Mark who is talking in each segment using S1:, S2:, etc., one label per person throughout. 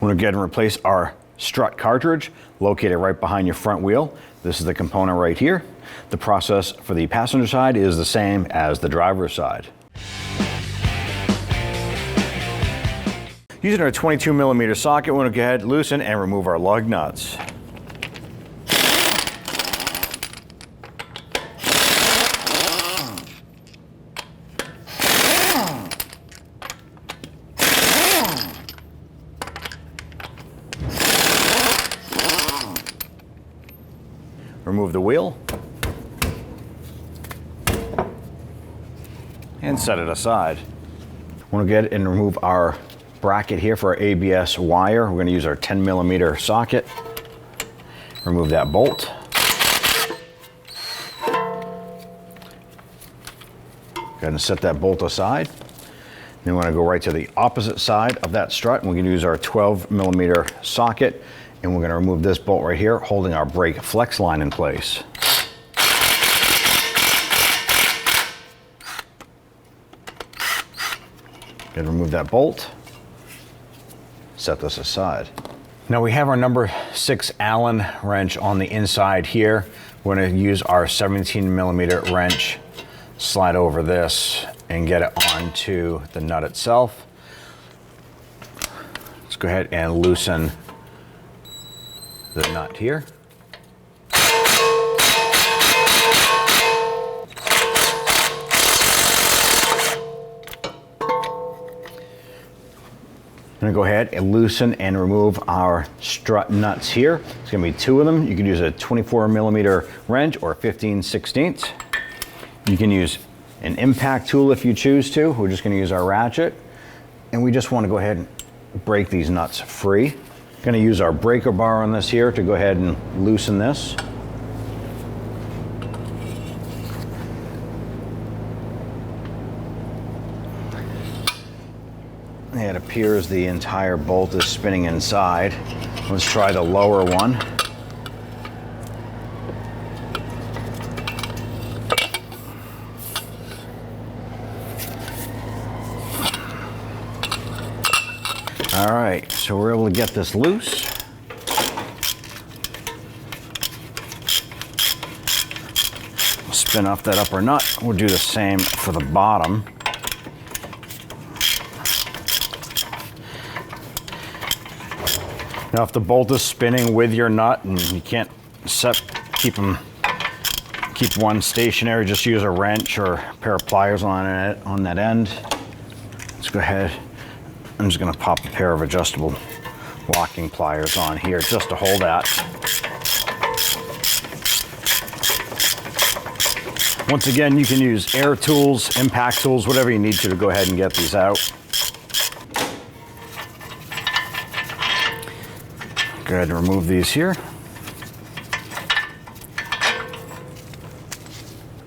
S1: We're gonna go ahead and replace our strut cartridge located right behind your front wheel. This is the component right here. The process for the passenger side is the same as the driver's side. Using our 22mm socket, we're gonna go ahead, loosen, and remove our lug nuts. Remove the wheel and set it aside. We're gonna go ahead and remove our bracket here for our ABS wire. We're gonna use our 10mm socket. Remove that bolt. Go ahead and set that bolt aside. Then we're gonna go right to the opposite side of that strut, and we're gonna use our 12mm socket, and we're gonna remove this bolt right here, holding our brake flex line in place. Go ahead and remove that bolt. Set this aside. Now we have our number 6 Allen wrench on the inside here. We're gonna use our 17mm wrench, slide over this, and get it onto the nut itself. Let's go ahead and loosen the nut here. I'm gonna go ahead and loosen and remove our strut nuts here. It's gonna be 2 of them. You can use a 24mm wrench or 15/16. You can use an impact tool if you choose to. We're just gonna use our ratchet. And we just wanna go ahead and break these nuts free. Gonna use our breaker bar on this here to go ahead and loosen this. It appears the entire bolt is spinning inside. Let's try the lower one. All right, so we're able to get this loose. We'll spin off that upper nut. We'll do the same for the bottom. Now, if the bolt is spinning with your nut and you can't keep one stationary, just use a wrench or a pair of pliers on that end. Let's go ahead. I'm just going to pop a pair of adjustable locking pliers on here just to hold that. Once again, you can use air tools, impact tools, whatever you need to go ahead and get these out. Go ahead and remove these here.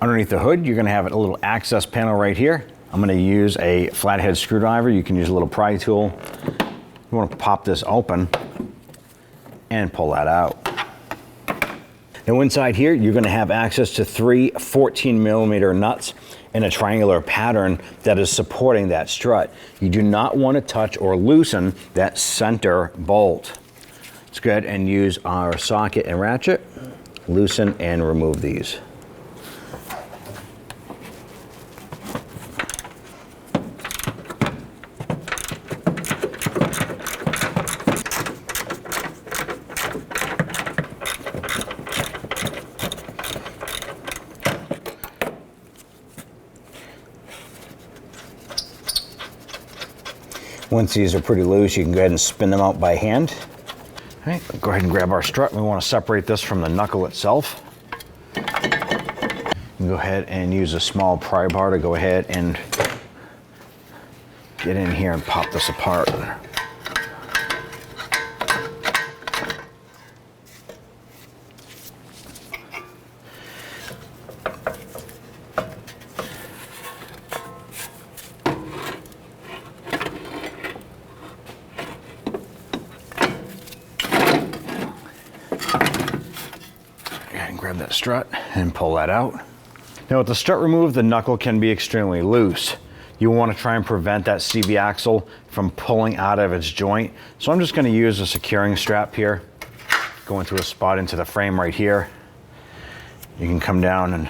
S1: Underneath the hood, you're gonna have a little access panel right here. I'm gonna use a flathead screwdriver. You can use a little pry tool. You wanna pop this open and pull that out. Now inside here, you're gonna have access to 3 14mm nuts in a triangular pattern that is supporting that strut. You do not wanna touch or loosen that center bolt. Let's go ahead and use our socket and ratchet, loosen and remove these. Once these are pretty loose, you can go ahead and spin them out by hand. All right, go ahead and grab our strut. We want to separate this from the knuckle itself. You can go ahead and use a small pry bar to go ahead and get in here and pop this apart. Grab that strut and pull that out. Now with the strut removed, the knuckle can be extremely loose. you want to try and prevent that CV axle from pulling out of its joint. So I'm just going to use a securing strap here, go into a spot into the frame right here. You can come down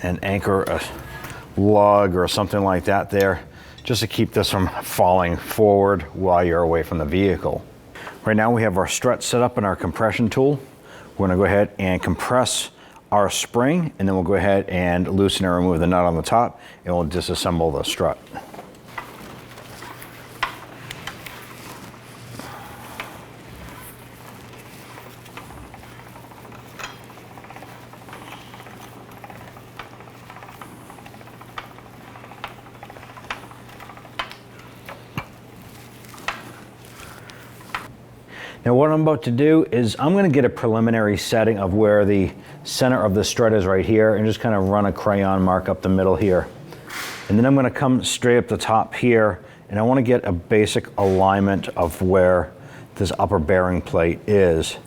S1: and anchor a lug or something like that there, just to keep this from falling forward while you're away from the vehicle. Right now we have our strut set up in our compression tool. We're going to go ahead and compress our spring, and then we'll go ahead and loosen and remove the nut on the top, and we'll disassemble the strut. Now what I'm about to do is I'm going to get a preliminary setting of where the center of the strut is right here, and just kind of run a crayon mark up the middle here. And then I'm going to come straight up the top here, and I want to get a basic alignment of where this upper bearing plate is.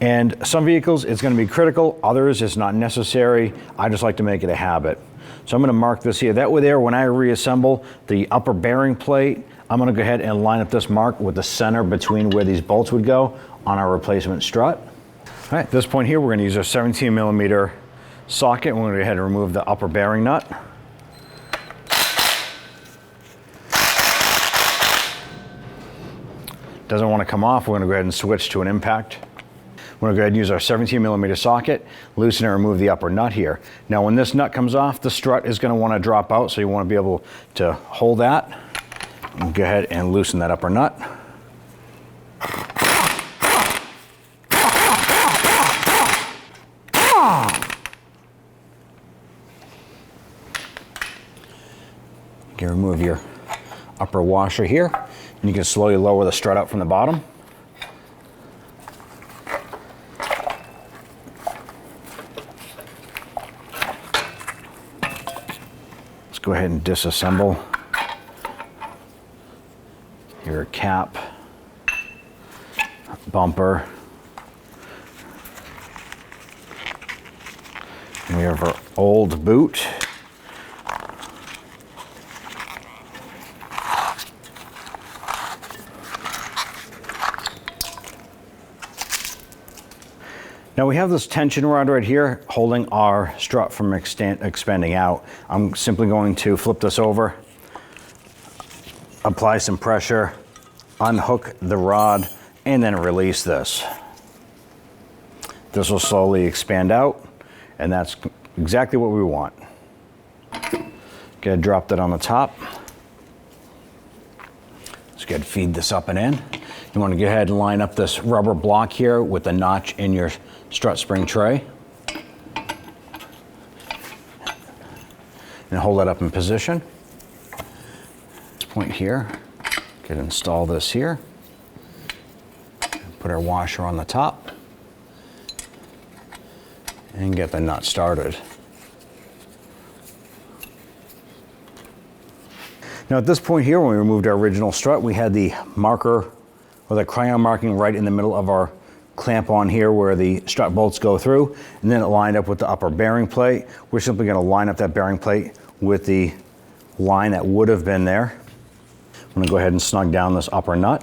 S1: And some vehicles it's going to be critical, others it's not necessary. I just like to make it a habit. So I'm going to mark this here. That way there, when I reassemble the upper bearing plate, I'm going to go ahead and line up this mark with the center between where these bolts would go on our replacement strut. All right, at this point here, we're going to use our 17mm socket, and we're going to go ahead and remove the upper bearing nut. Doesn't want to come off, we're going to go ahead and switch to an impact. We're going to go ahead and use our 17mm socket, loosen and remove the upper nut here. Now when this nut comes off, the strut is going to want to drop out, so you want to be able to hold that. Go ahead and loosen that upper nut. You can remove your upper washer here, and you can slowly lower the strut out from the bottom. Let's go ahead and disassemble your cap, bumper, and we have our old boot. Now we have this tension rod right here holding our strut from expanding out. I'm simply going to flip this over, apply some pressure, unhook the rod, and then release this. This will slowly expand out, and that's exactly what we want. Go ahead, drop that on the top. Let's go ahead and feed this up and in. You want to go ahead and line up this rubber block here with the notch in your strut spring tray. And hold that up in position. Point here, could install this here, put our washer on the top, and get the nut started. Now at this point here, when we removed our original strut, we had the marker or the crayon marking right in the middle of our clamp on here where the strut bolts go through, and then it lined up with the upper bearing plate. We're simply going to line up that bearing plate with the line that would have been there. I'm going to go ahead and snug down this upper nut.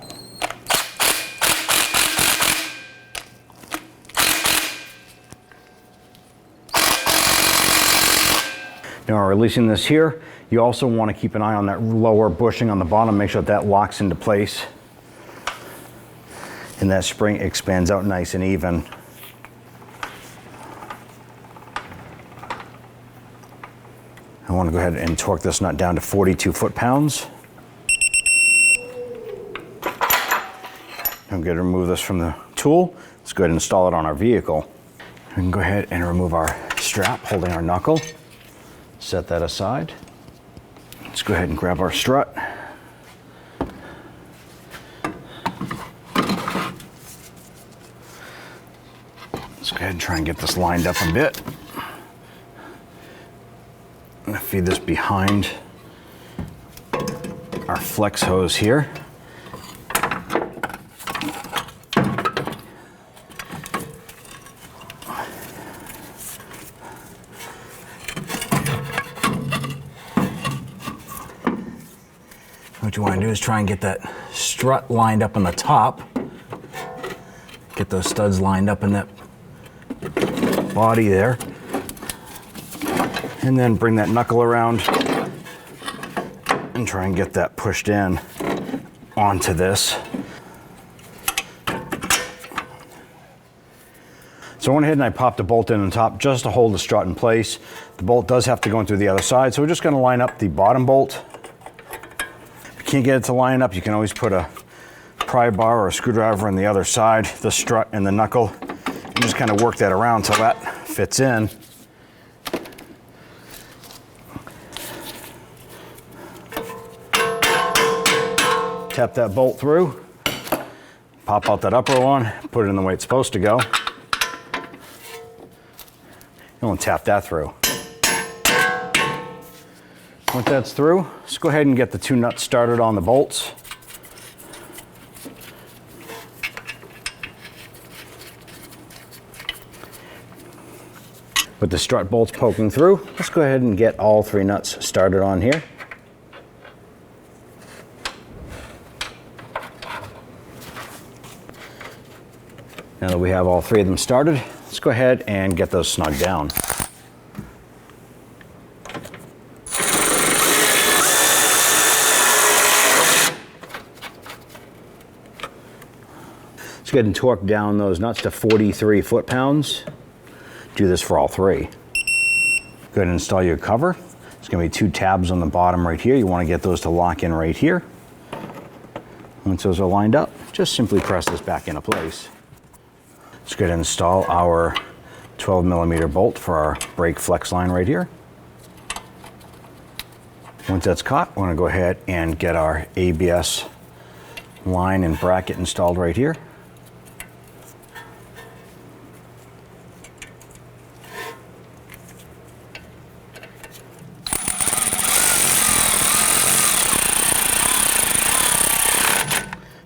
S1: Now we're releasing this here. You also want to keep an eye on that lower bushing on the bottom, make sure that locks into place and that spring expands out nice and even. I want to go ahead and torque this nut down to 42 foot-pounds. I'm going to remove this from the tool. Let's go ahead and install it on our vehicle. We can go ahead and remove our strap holding our knuckle. Set that aside. Let's go ahead and grab our strut. Let's go ahead and try and get this lined up a bit. I'm going to feed this behind our flex hose here. you want to do is try and get that strut lined up on the top. Get those studs lined up in that body there. And then bring that knuckle around and try and get that pushed in onto this. So I went ahead and I popped a bolt in on top just to hold the strut in place. The bolt does have to go in through the other side, so we're just going to line up the bottom bolt. If you can't get it to line up, you can always put a pry bar or a screwdriver on the other side, the strut and the knuckle, and just kind of work that around until that fits in. Tap that bolt through, pop out that upper one, put it in the way it's supposed to go. And we'll tap that through. Once that's through, let's go ahead and get the two nuts started on the bolts. With the strut bolts poking through, let's go ahead and get all three nuts started on here. Now that we have all three of them started, let's go ahead and get those snug down. Let's go ahead and torque down those nuts to 43 foot-pounds. Do this for all three. Go ahead and install your cover. There's going to be two tabs on the bottom right here. You want to get those to lock in right here. Once those are lined up, just simply press this back into place. Let's go ahead and install our 12mm bolt for our brake flex line right here. Once that's caught, we're going to go ahead and get our ABS line and bracket installed right here.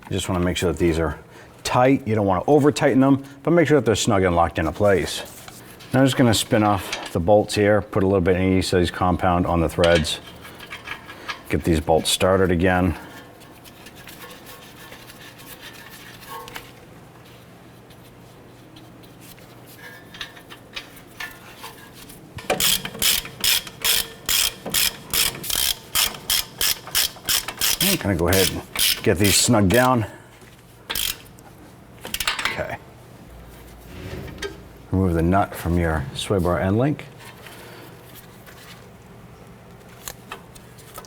S1: You just want to make sure that these are tight. You don't want to over tighten them, but make sure that they're snug and locked into place. Now I'm just going to spin off the bolts here, put a little bit of anti-seize compound on the threads, get these bolts started again. I'm going to go ahead and get these snug down. Okay. Remove the nut from your sway bar end link.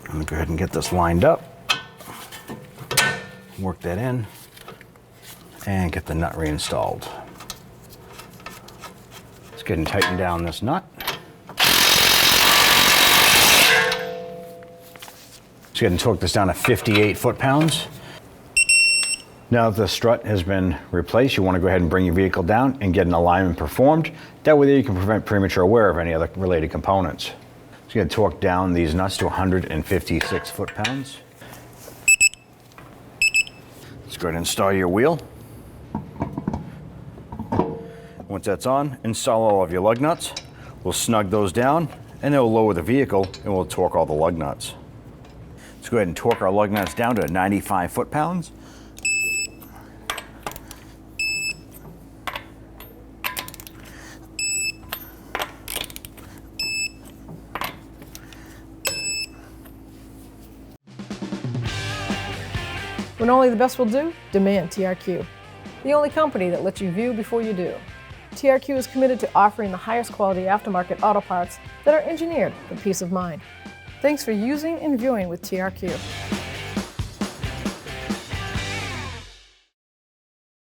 S1: I'm going to go ahead and get this lined up. Work that in and get the nut reinstalled. Let's go ahead and tighten down this nut. Let's go ahead and torque this down to 58 foot-pounds. Now that the strut has been replaced, you want to go ahead and bring your vehicle down and get an alignment performed. That way you can prevent premature wear of any other related components. So you're going to torque down these nuts to 156 foot-pounds. Let's go ahead and install your wheel. Once that's on, install all of your lug nuts. We'll snug those down and then we'll lower the vehicle and we'll torque all the lug nuts. Let's go ahead and torque our lug nuts down to 95 foot-pounds.
S2: When only the best will do, demand TRQ. The only company that lets you view before you do. TRQ is committed to offering the highest quality aftermarket auto parts that are engineered for peace of mind. Thanks for using and viewing with TRQ.